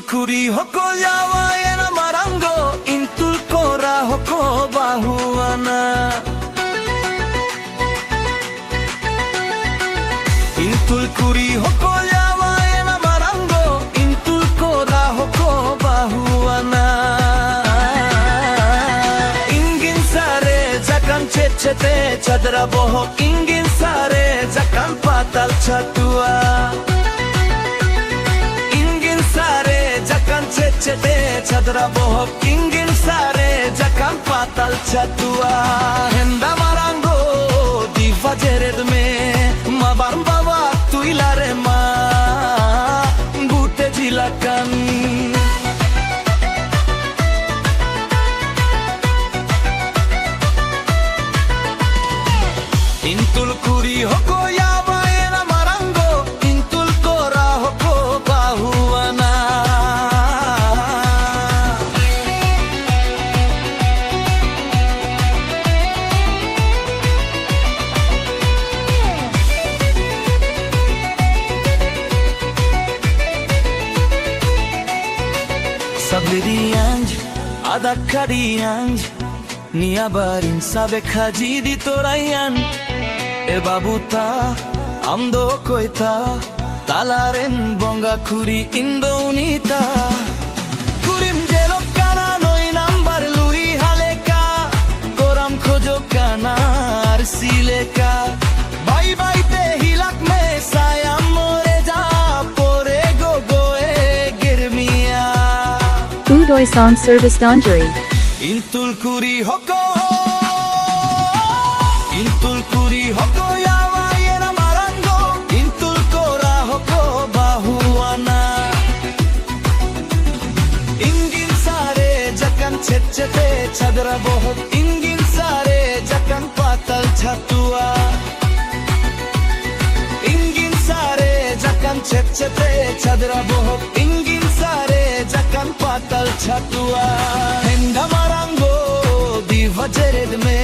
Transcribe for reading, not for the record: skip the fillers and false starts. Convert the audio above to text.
kuri hoko yawa ena marango intul kora hoko bahuana intul kuri hoko yawa ena marango intul kora hoko bahuana ingin sare jakan cecete chadra boho ingin sare jakan patal chatua chadra bohok ingin sare jakan patal chatua henda marango di fajered me ma barbawa tuilare ma bute jilakan intul kuri hoko yawa ena marango intul kora hoko bahuana Saberianj, adakarianj, niabarin sabe khajidi torayan. E babuta, amdo koita, talaren bonga kuri indonita. Kurim jelok kana noi number lui haleka, koram khojo kana arsileka. Bye bye te hilak me sayam more ja pore go goe girmiya. Udoy Song Service Donjari. Intul kuri hoko yawa ena marango intul kora hoko bahuana ingin sare jakan cecete chadra bohok ingin sare jakan patal chatua ingin sare jakan cecete chadra bohok ingin sare jakan patal chatua henda marango di fajered me